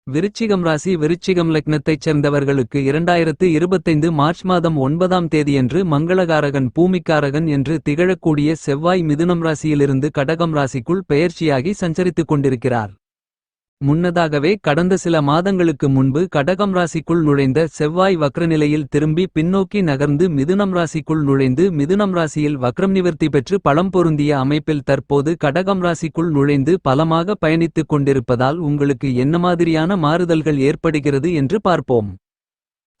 விருச்சிகம் ராசி விருச்சிகம் லக்னத்தைச் சேர்ந்தவர்களுக்கு 2025 மார்ச் மாதம் 9ஆம் தேதியன்று மங்களகாரகன் பூமிக்காரகன் என்று திகழக்கூடிய செவ்வாய் மிதுனம் ராசியிலிருந்து கடகம் ராசிக்குள் பெயர்ச்சியாகி சஞ்சரித்துக் கொண்டிருக்கிறார். முன்னதாகவே கடந்த சில மாதங்களுக்கு முன்பு கடகம் ராசிக்குள் நுழைந்த செவ்வாய் வக்ரநிலையில் திரும்பி பின்னோக்கி நகர்ந்து மிதுனம் ராசிக்குள் நுழைந்து மிதுனம் ராசியில் வக்ரம் நிவர்த்தி பெற்று பலம் பொருந்திய அமைப்பில் தற்போது கடகம் ராசிக்குள் நுழைந்து பலமாக பயணித்துக் கொண்டிருப்பதால் உங்களுக்கு என்ன மாதிரியான மாறுதல்கள் ஏற்படுகிறது என்று பார்ப்போம்.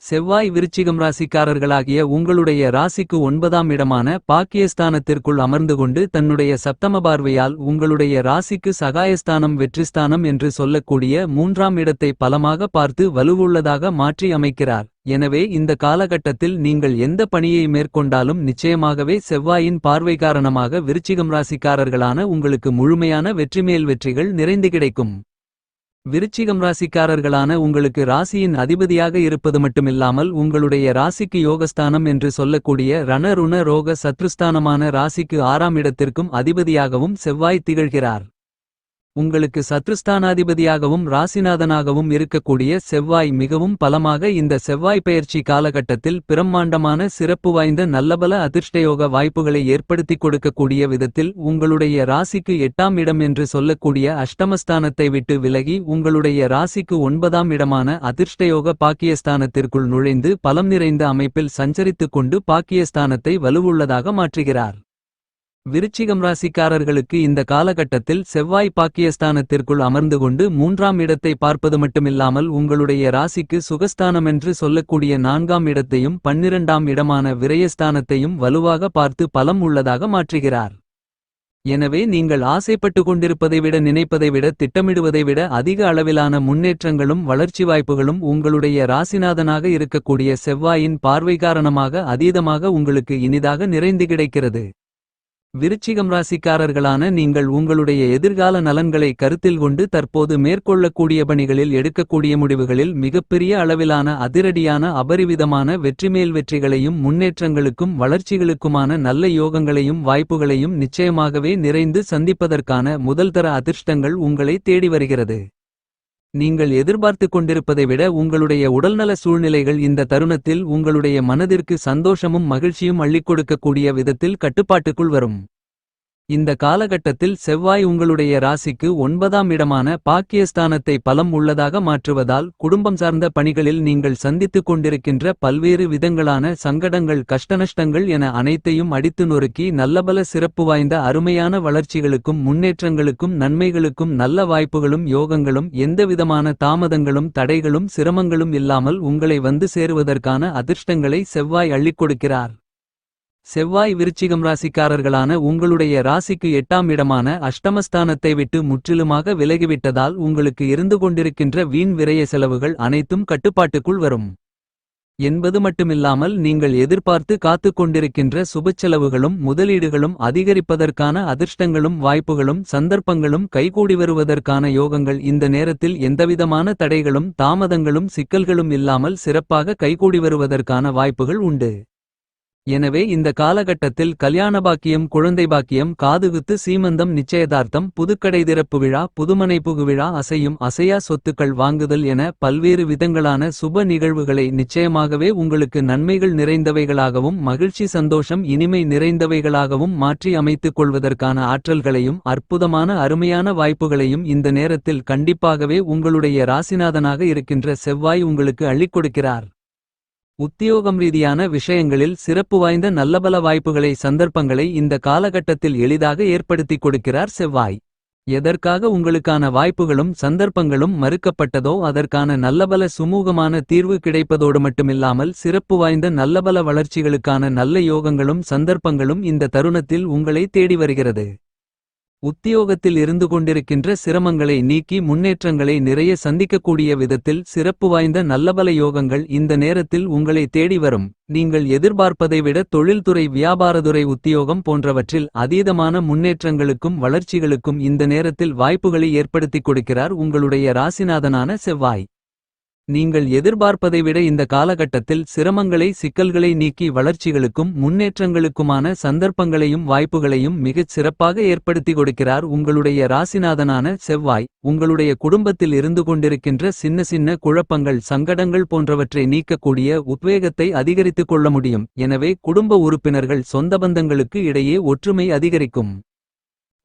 செவ்வாய் விருச்சிகம் ராசிக்காரர்களாகிய உங்களுடைய ராசிக்கு 9ஆம் இடமான பாக்கியஸ்தானத்திற்குள் அமர்ந்து கொண்டு தன்னுடைய சப்தம பார்வையால் உங்களுடைய ராசிக்கு சகாயஸ்தானம் வெற்றிஸ்தானம் என்று சொல்லக்கூடிய 3ஆம் இடத்தை பலமாக பார்த்து வலுவுள்ளதாக மாற்றி அமைக்கிறார். எனவே இந்த காலகட்டத்தில் நீங்கள் எந்த பணியை மேற்கொண்டாலும் நிச்சயமாகவே செவ்வாயின் பார்வை காரணமாக விருச்சிகம் ராசிக்காரர்களான உங்களுக்கு முழுமையான வெற்றிமேல் வெற்றிகள் நிறைந்து கிடைக்கும். விருச்சிகம் ராசிக்காரர்களான உங்களுக்கு ராசியின் அதிபதியாக இருப்பது மட்டுமில்லாமல் உங்களுடைய ராசிக்கு யோகஸ்தானம் என்று சொல்லக்கூடிய ரண ருண ரோக சத்ருஸ்தானமான ராசிக்கு 6ஆம் இடத்திற்கும் அதிபதியாகவும் செவ்வாய் திகழ்கிறார். உங்களுக்கு சத்ருஸ்தானாதிபதியாகவும் ராசிநாதனாகவும் இருக்கக்கூடிய செவ்வாய் மிகவும் பலமாக இந்த செவ்வாய் பெயர்ச்சி காலகட்டத்தில் பிரம்மாண்டமான சிறப்பு வாய்ந்த நல்லபல அதிர்ஷ்டயோக வாய்ப்புகளை ஏற்படுத்திக் கொடுக்கக்கூடிய விதத்தில் உங்களுடைய ராசிக்கு 8ஆம் இடம் என்று சொல்லக்கூடிய அஷ்டமஸ்தானத்தை விட்டு விலகி உங்களுடைய ராசிக்கு 9ஆம் இடமான அதிர்ஷ்டயோக பாக்கியஸ்தானத்திற்குள் நுழைந்து பலம் நிறைந்த அமைப்பில் சஞ்சரித்துக் கொண்டு பாக்கியஸ்தானத்தை வலுவுள்ளதாக மாற்றுகிறார். விருச்சிகம் ராசிக்காரர்களுக்கு இந்த காலகட்டத்தில் செவ்வாய் பாக்கியஸ்தானத்திற்குள் அமர்ந்து கொண்டு 3ஆம் இடத்தை பார்ப்பது மட்டுமில்லாமல் உங்களுடைய ராசிக்கு சுகஸ்தானமென்று சொல்லக்கூடிய 4ஆம் இடத்தையும் 12ஆம் இடமான விரயஸ்தானத்தையும் வலுவாக பார்த்து பலம் உள்ளதாக மாற்றுகிறார். எனவே நீங்கள் ஆசைப்பட்டு கொண்டிருப்பதை விட நினைப்பதை விட திட்டமிடுவதை விட அதிக அளவிலான முன்னேற்றங்களும் வளர்ச்சி வாய்ப்புகளும் உங்களுடைய ராசிநாதனாக இருக்கக்கூடிய செவ்வாயின் பார்வை காரணமாக அதீதமாக உங்களுக்கு இனிதாக நிறைந்து கிடைக்கிறது. விருச்சிகம் ராசிக்காரர்களான நீங்கள் உங்களுடைய எதிர்கால நலன்களை கருத்தில் கொண்டு தற்போது மேற்கொள்ளக்கூடிய பணிகளில் எடுக்கக்கூடிய முடிவுகளில் மிகப்பெரிய அளவிலான அதிரடியான அபரிவிதமான வெற்றிமேல் வெற்றிகளையும் முன்னேற்றங்களுக்கும் வளர்ச்சிகளுக்குமான நல்ல யோகங்களையும் வாய்ப்புகளையும் நிச்சயமாகவே நிறைந்து சந்திப்பதற்கான முதல்தர அதிர்ஷ்டங்கள் உங்களை தேடி வருகிறது. நீங்கள் எதிர்பார்த்து கொண்டிருப்பதை விட உங்களுடைய உடல்நல சூழ்நிலைகள் இந்த தருணத்தில் உங்களுடைய மனதிற்கு சந்தோஷமும் மகிழ்ச்சியும் அள்ளிக் கொடுக்கக்கூடிய விதத்தில் கட்டுப்பாட்டுக்குள் வரும். இந்த காலகட்டத்தில் செவ்வாய் உங்களுடைய ராசிக்கு 9ஆம் இடமான பாக்கியஸ்தானத்தை பலம் உள்ளதாக மாற்றுவதால் குடும்பம் சார்ந்த பணிகளில் நீங்கள் சந்தித்துக் கொண்டிருக்கின்ற பல்வேறு விதங்களான சங்கடங்கள் கஷ்டநஷ்டங்கள் என அனைத்தையும் அடித்து நொறுக்கி நல்லபல சிறப்பு வாய்ந்த அருமையான வளர்ச்சிகளுக்கும் முன்னேற்றங்களுக்கும் நன்மைகளுக்கும் நல்ல வாய்ப்புகளும் யோகங்களும் எந்தவிதமான தாமதங்களும் தடைகளும் சிரமங்களும் இல்லாமல் உங்களை வந்து சேருவதற்கான அதிர்ஷ்டங்களை செவ்வாய் அள்ளிக் கொடுக்கிறார். செவ்வாய் விருச்சிகம் ராசிக்காரர்களான உங்களுடைய ராசிக்கு 8ஆம் இடமான அஷ்டமஸ்தானத்தை விட்டு முற்றிலுமாக விலகிவிட்டதால் உங்களுக்கு இருந்து கொண்டிருக்கின்ற வீண் விரய செலவுகள் அனைத்தும் கட்டுப்பாட்டுக்குள் வரும் என்பது மட்டுமில்லாமல் நீங்கள் எதிர்பார்த்து காத்துக் கொண்டிருக்கின்ற சுபச்செலவுகளும் முதலீடுகளும் அதிகரிப்பதற்கான அதிர்ஷ்டங்களும் வாய்ப்புகளும் சந்தர்ப்பங்களும் கைகூடி வருவதற்கான யோகங்கள் இந்த நேரத்தில் எந்தவிதமான தடைகளும் தாமதங்களும் சிக்கல்களும் இல்லாமல் சிறப்பாக கைகூடி வருவதற்கான வாய்ப்புகள் உண்டு. எனவே இந்த காலகட்டத்தில் கல்யாண பாக்கியம் குழந்தை பாக்கியம் காதுகுத்து சீமந்தம் நிச்சயதார்த்தம் புதுக்கடை திறப்பு விழா புதுமனை புகுவிழா அசையும் அசையா சொத்துக்கள் வாங்குதல் என பல்வேறு விதங்களான சுப நிகழ்வுகளை நிச்சயமாகவே உங்களுக்கு நன்மைகள் நிறைந்தவைகளாகவும் மகிழ்ச்சி சந்தோஷம் இனிமை நிறைந்தவைகளாகவும் மாற்றி அமைத்துக் கொள்வதற்கான ஆற்றல்களையும் அற்புதமான அருமையான வாய்ப்புகளையும் இந்த நேரத்தில் கண்டிப்பாகவே உங்களுடைய ராசிநாதனாக இருக்கின்ற செவ்வாய் உங்களுக்கு அள்ளிக் கொடுக்கிறார். உத்தியோகம் ரீதியான விஷயங்களில் சிறப்பு வாய்ந்த நல்லபல வாய்ப்புகளை சந்தர்ப்பங்களை இந்த காலகட்டத்தில் எளிதாக ஏற்படுத்திக் கொடுக்கிறார் செவ்வாய். எதற்காக உங்களுக்கான வாய்ப்புகளும் சந்தர்ப்பங்களும் மறுக்கப்பட்டதோ அதற்கான நல்லபல சுமூகமான தீர்வு கிடைப்பதோடு மட்டுமில்லாமல் சிறப்பு வாய்ந்த நல்லபல வளர்ச்சிகளுக்கான நல்ல யோகங்களும் சந்தர்ப்பங்களும் இந்த தருணத்தில் உங்களை தேடி வருகிறது. உத்தியோகத்தில் இருந்து கொண்டிருக்கின்ற சிரமங்களை நீக்கி முன்னேற்றங்களை நிறைய சந்திக்கக்கூடிய விதத்தில் சிறப்பு வாய்ந்த நல்லபல யோகங்கள் இந்த நேரத்தில் உங்களை தேடி வரும். நீங்கள் எதிர்பார்ப்பதை விட தொழில்துறை வியாபாரத்துறை உத்தியோகம் போன்றவற்றில் அதீதமான முன்னேற்றங்களுக்கும் வளர்ச்சிகளுக்கும் இந்த நேரத்தில் வாய்ப்புகளை ஏற்படுத்திக் கொடுக்கிறார் உங்களுடைய ராசிநாதனான செவ்வாய். நீங்கள் எதிர்பார்ப்பதை விட இந்த காலகட்டத்தில் சிரமங்களை சிக்கல்களை நீக்கி வளர்ச்சிகளுக்கும் முன்னேற்றங்களுக்குமான சந்தர்ப்பங்களையும் வாய்ப்புகளையும் மிகச் சிறப்பாக ஏற்படுத்தி கொடுக்கிறார் உங்களுடைய ராசிநாதனான செவ்வாய். உங்களுடைய குடும்பத்தில் இருந்து கொண்டிருக்கின்ற சின்ன சின்ன குழப்பங்கள் சங்கடங்கள் போன்றவற்றை நீக்கக்கூடிய உத்வேகத்தை அதிகரித்துக் கொள்ள முடியும். எனவே குடும்ப உறுப்பினர்கள் சொந்த பந்தங்களுக்கு இடையே ஒற்றுமை அதிகரிக்கும்.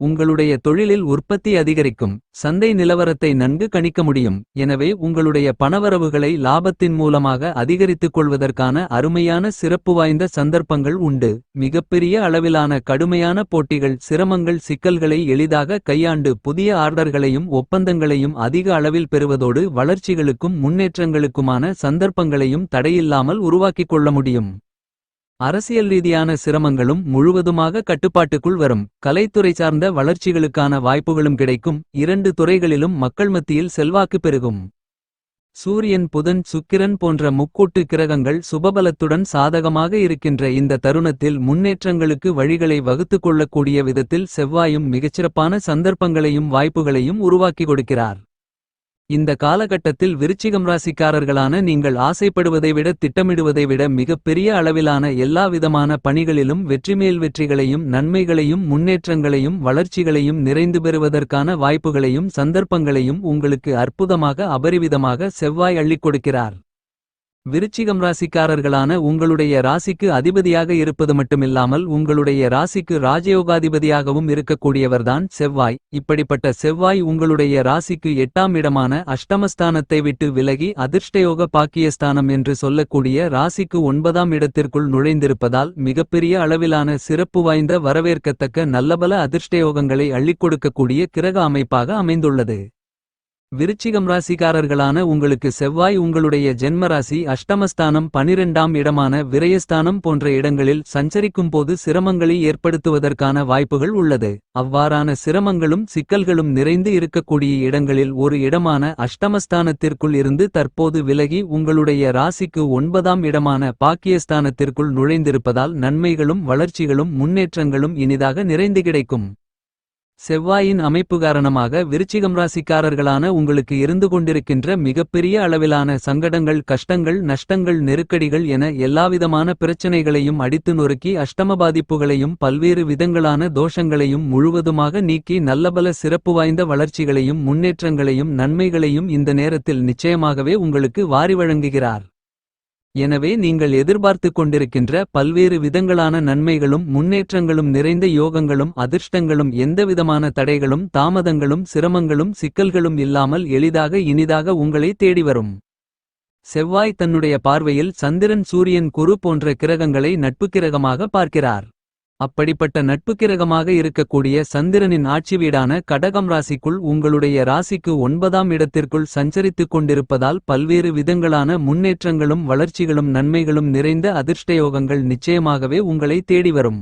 உங்களுடைய தொழிலில் உற்பத்தி அதிகரிக்கும். சந்தை நிலவரத்தை நன்கு கணிக்க முடியும். எனவே உங்களுடைய பணவரவுகளை லாபத்தின் மூலமாக அதிகரித்துக் கொள்வதற்கான அருமையான சிறப்பு வாய்ந்த சந்தர்ப்பங்கள் உண்டு. மிகப்பெரிய அளவிலான கடுமையான போட்டிகள் சிரமங்கள் சிக்கல்களை எளிதாக கையாண்டு புதிய ஆர்டர்களையும் ஒப்பந்தங்களையும் அதிக அளவில் பெறுவதோடு வளர்ச்சிகளுக்கும் முன்னேற்றங்களுக்குமான சந்தர்ப்பங்களையும் தடையில்லாமல் உருவாக்கிக் கொள்ள முடியும். அரசியல் ரீதியான சிரமங்களும் முழுவதுமாக கட்டுப்பாட்டுக்குள் வரும். கலைத்துறை சார்ந்த வளர்ச்சிகளுக்கான வாய்ப்புகளும் கிடைக்கும். இரண்டு துறைகளிலும் மக்கள் மத்தியில் செல்வாக்கு பெருகும். சூரியன் புதன் சுக்கிரன் போன்ற முக்கூட்டு கிரகங்கள் சுபபலத்துடன் சாதகமாக இருக்கின்ற இந்த தருணத்தில் முன்னேற்றங்களுக்கு வழிகளை வகுத்துக் கொள்ளக்கூடிய விதத்தில் செவ்வாயும் மிகச்சிறப்பான சந்தர்ப்பங்களையும் வாய்ப்புகளையும் உருவாக்கி கொடுக்கிறார். இந்த காலகட்டத்தில் விருச்சிகம் ராசிக்காரர்களான நீங்கள் ஆசைப்படுவதை விட திட்டமிடுவதை விட மிகப்பெரிய அளவிலான எல்லா விதமான பணிகளிலும் வெற்றிமேல் வெற்றிகளையும் நன்மைகளையும் முன்னேற்றங்களையும் வளர்ச்சிகளையும் நிறைந்து பெறுவதற்கான வாய்ப்புகளையும் சந்தர்ப்பங்களையும் உங்களுக்கு அற்புதமாக அபரிவிதமாக செவ்வாய் அள்ளிக் கொடுக்கிறார். விருச்சிகம் ராசிக்காரர்களான உங்களுடைய ராசிக்கு அதிபதியாக இருப்பது மட்டுமில்லாமல் உங்களுடைய ராசிக்கு ராஜயோகாதிபதியாகவும் இருக்கக்கூடியவர்தான் செவ்வாய். இப்படிப்பட்ட செவ்வாய் உங்களுடைய ராசிக்கு 8ஆம் இடமான அஷ்டமஸ்தானத்தை விட்டு விலகி அதிர்ஷ்டயோக பாக்கியஸ்தானம் என்று சொல்லக்கூடிய ராசிக்கு 9ஆம் இடத்திற்குள் நுழைந்திருப்பதால் மிகப்பெரிய அளவிலான சிறப்பு வாய்ந்த வரவேற்கத்தக்க நல்லபல அதிர்ஷ்டயோகங்களை அள்ளிக் கொடுக்கக்கூடிய கிரக அமைப்பாக அமைந்துள்ளது. விருச்சிகம் ராசிக்காரர்களான உங்களுக்கு செவ்வாய் உங்களுடைய ஜென்மராசி அஷ்டமஸ்தானம் 12ஆம் இடமான விரயஸ்தானம் போன்ற இடங்களில் சஞ்சரிக்கும் போது சிரமங்களை ஏற்படுத்துவதற்கான வாய்ப்புகள் உள்ளது. அவ்வாறான சிரமங்களும் சிக்கல்களும் நிறைந்து இருக்கக்கூடிய இடங்களில் ஒரு இடமான அஷ்டமஸ்தானத்திற்குள் இருந்து தற்போது விலகி உங்களுடைய ராசிக்கு 9ஆம் இடமான பாக்கியஸ்தானத்திற்குள் நுழைந்திருப்பதால் நன்மைகளும் வளர்ச்சிகளும் முன்னேற்றங்களும் இனிதாக நிறைந்து கிடைக்கும். செவ்வாயின் அமைப்பு காரணமாக விருச்சிகம் ராசிக்காரர்களான உங்களுக்கு இருந்து கொண்டிருக்கின்ற மிகப்பெரிய அளவிலான சங்கடங்கள் கஷ்டங்கள் நஷ்டங்கள் நெருக்கடிகள் என எல்லாவிதமான பிரச்சனைகளையும் அடித்து நொறுக்கி அஷ்டம பாதிப்புகளையும் பல்வேறு விதங்களான தோஷங்களையும் முழுவதுமாக நீக்கி நல்லபல சிறப்பு வாய்ந்த வளர்ச்சிகளையும் முன்னேற்றங்களையும் நன்மைகளையும் இந்த நேரத்தில் நிச்சயமாகவே உங்களுக்கு வாரி வழங்குகிறார். எனவே நீங்கள் எதிர்பார்த்துக் கொண்டிருக்கின்ற பல்வேறு விதங்களான நன்மைகளும் முன்னேற்றங்களும் நிறைந்த யோகங்களும் அதிர்ஷ்டங்களும் எந்தவிதமான தடைகளும் தாமதங்களும் சிரமங்களும் சிக்கல்களும் இல்லாமல் எளிதாக இனிதாக உங்களை தேடி வரும். செவ்வாய் தன்னுடைய பார்வையில் சந்திரன் சூரியன் குரு போன்ற கிரகங்களை நட்புக் கிரகமாக பார்க்கிறார். அப்படிப்பட்ட நட்புக் கிரகமாக இருக்கக்கூடிய சந்திரனின் ஆட்சி வீடான கடகம் ராசிக்குள் உங்களுடைய ராசிக்கு 9ஆம் இடத்திற்குள் சஞ்சரித்துக் கொண்டிருப்பதால் பல்வேறு விதங்களான முன்னேற்றங்களும் வளர்ச்சிகளும் நன்மைகளும் நிறைந்த அதிர்ஷ்டயோகங்கள் நிச்சயமாகவே உங்களை தேடி வரும்.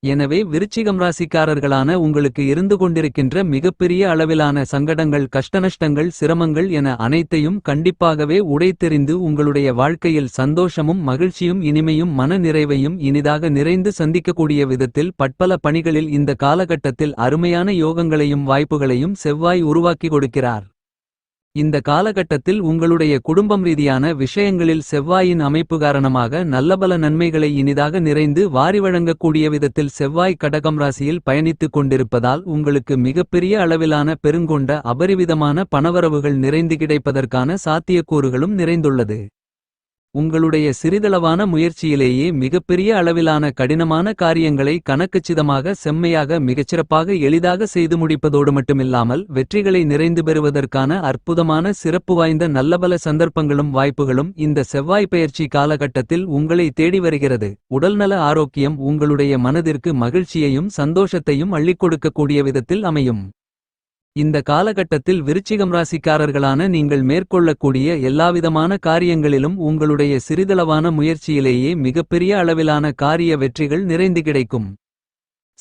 எனவே விருச்சிகம் ராசிக்காரர்களான உங்களுக்கு இருந்து கொண்டிருக்கின்ற மிகப்பெரிய அளவிலான சங்கடங்கள் கஷ்டநஷ்டங்கள் சிரமங்கள் என அனைத்தையும் கண்டிப்பாகவே உடைத்தெறிந்து உங்களுடைய வாழ்க்கையில் சந்தோஷமும் மகிழ்ச்சியும் இனிமையும் மன நிறைவையும் இனிதாக நிறைந்து சந்திக்கக்கூடிய விதத்தில் பட்பல பணிகளில் இந்த காலகட்டத்தில் அருமையான யோகங்களையும் வாய்ப்புகளையும் செவ்வாய் உருவாக்கி கொடுக்கிறார். இந்த காலகட்டத்தில் உங்களுடைய குடும்பம் ரீதியான விஷயங்களில் செவ்வாயின் அமைப்பு காரணமாக நல்லபல நன்மைகளை இனிதாக நிறைந்து வாரி வழங்கக்கூடிய விதத்தில் செவ்வாய் கடகம் ராசியில் பயணித்துக் கொண்டிருப்பதால் உங்களுக்கு மிகப்பெரிய அளவிலான பெருங்கொண்ட அபரிவிதமான பணவரவுகள் நிறைந்து கிடைப்பதற்கான சாத்தியக்கூறுகளும் நிறைந்துள்ளது. உங்களுடைய சிறிதளவான முயற்சியிலேயே மிகப்பெரிய அளவிலான கடினமான காரியங்களை கணக்குச்சிதமாக செம்மையாக மிகச்சிறப்பாக எளிதாக செய்து முடிப்பதோடு மட்டுமில்லாமல் வெற்றிகளை நிறைந்து பெறுவதற்கான அற்புதமான சிறப்பு வாய்ந்த நல்லபல சந்தர்ப்பங்களும் வாய்ப்புகளும் இந்த செவ்வாய் பெயர்ச்சி காலகட்டத்தில் உங்களை தேடி வருகிறது. உடல்நல ஆரோக்கியம் உங்களுடைய மனதிற்கு மகிழ்ச்சியையும் சந்தோஷத்தையும் அள்ளிக் கொடுக்கக்கூடிய விதத்தில் அமையும். இந்த காலகட்டத்தில் விருச்சிகம் ராசிக்காரர்களான நீங்கள் மேற்கொள்ளக்கூடிய எல்லாவிதமான காரியங்களிலும் உங்களுடைய சிறிதளவான முயற்சியிலேயே மிகப்பெரிய அளவிலான காரிய வெற்றிகள் நிறைந்து கிடைக்கும்.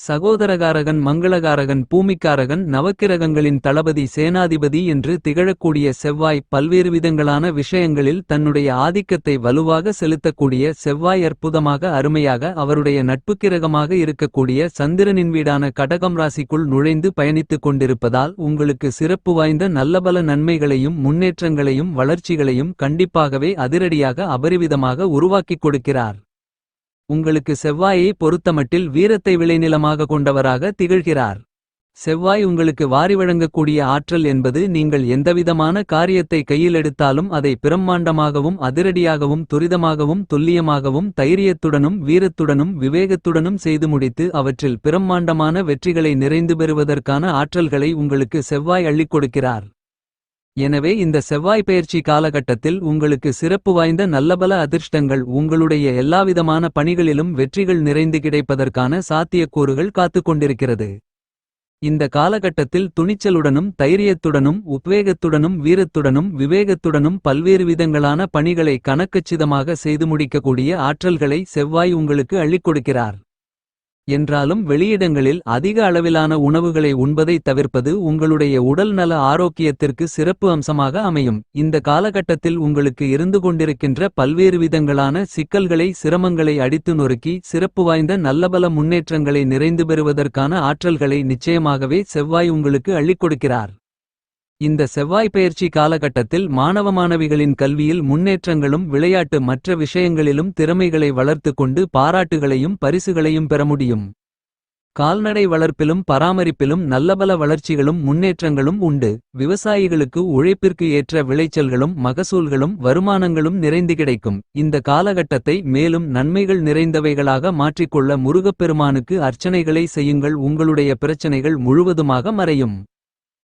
சகோதரகாரகன் மங்களகாரகன் பூமிக்காரகன் நவக்கிரகங்களின் தளபதி சேனாதிபதி என்று திகழக்கூடிய செவ்வாய் பல்வேறு விதங்களான விஷயங்களில் தன்னுடைய ஆதிக்கத்தை வலுவாக செலுத்தக்கூடிய செவ்வாய் அற்புதமாக அருமையாக அவருடைய நட்புக்கிரகமாக இருக்கக்கூடிய சந்திரனின் வீடான கடகம் ராசிக்குள் நுழைந்து பயணித்துக் கொண்டிருப்பதால் உங்களுக்கு சிறப்பு வாய்ந்த நல்லபல நன்மைகளையும் முன்னேற்றங்களையும் வளர்ச்சிகளையும் கண்டிப்பாகவே அதிரடியாக அபரிவிதமாக உருவாக்கிக் கொடுக்கிறார். உங்களுக்கு செவ்வாயை பொறுத்தமட்டில் வீரத்தை விளைநிலமாக கொண்டவராக திகழ்கிறார். செவ்வாய் உங்களுக்கு வாரி வழங்கக்கூடிய ஆற்றல் என்பது நீங்கள் எந்தவிதமான காரியத்தை கையில் எடுத்தாலும் அதை பிரம்மாண்டமாகவும் அதிரடியாகவும் துரிதமாகவும் துல்லியமாகவும் தைரியத்துடனும் வீரத்துடனும் விவேகத்துடனும் செய்து முடித்து அவற்றில் பிரம்மாண்டமான வெற்றிகளை நிறைந்து பெறுவதற்கான ஆற்றல்களை உங்களுக்கு செவ்வாய் அள்ளிக் கொடுக்கிறார். எனவே இந்த செவ்வாய் பெயர்ச்சி காலகட்டத்தில் உங்களுக்கு சிறப்பு வாய்ந்த நல்லபல அதிர்ஷ்டங்கள் உங்களுடைய எல்லாவிதமான பணிகளிலும் வெற்றிகள் நிறைந்து கிடைப்பதற்கான சாத்தியக்கூறுகள் காத்துக்கொண்டிருக்கிறது. இந்த காலகட்டத்தில் துணிச்சலுடனும் தைரியத்துடனும் உத்வேகத்துடனும் வீரத்துடனும் விவேகத்துடனும் பல்வேறு விதங்களான பணிகளை கணக்கச்சிதமாக செய்து முடிக்கக்கூடிய ஆற்றல்களை செவ்வாய் உங்களுக்கு அள்ளிக் கொடுக்கிறார். என்றாலும் வெளியிடங்களில் அதிக அளவிலான உணவுகளை உண்பதை தவிர்ப்பது உங்களுடைய உடல் நல ஆரோக்கியத்திற்கு சிறப்பு அம்சமாக அமையும். இந்த காலகட்டத்தில் உங்களுக்கு இருந்து கொண்டிருக்கின்ற பல்வேறு விதங்களான சிக்கல்களை சிரமங்களை அடித்து நொறுக்கி சிறப்பு வாய்ந்த நல்லபல முன்னேற்றங்களை நிறைந்து பெறுவதற்கான ஆற்றல்களை நிச்சயமாகவே செவ்வாய் உங்களுக்கு அள்ளிக் கொடுக்கிறார். இந்த செவ்வாய் பெயர்ச்சி காலகட்டத்தில் மாணவ மாணவிகளின் கல்வியில் முன்னேற்றங்களும் விளையாட்டு மற்ற விஷயங்களிலும் திறமைகளை வளர்த்து கொண்டு பாராட்டுகளையும் பரிசுகளையும் பெற முடியும். கால்நடை வளர்ப்பிலும் பராமரிப்பிலும் நல்லபல வளர்ச்சிகளும் முன்னேற்றங்களும் உண்டு. விவசாயிகளுக்கு உழைப்பிற்கு ஏற்ற விளைச்சல்களும் மகசூல்களும் வருமானங்களும் நிறைந்து கிடைக்கும். இந்த காலகட்டத்தை மேலும் நன்மைகள் நிறைந்தவைகளாக மாற்றிக்கொள்ள முருகப்பெருமானுக்கு அர்ச்சனைகளை செய்யுங்கள். உங்களுடைய பிரச்சனைகள் முழுவதுமாக மறையும்.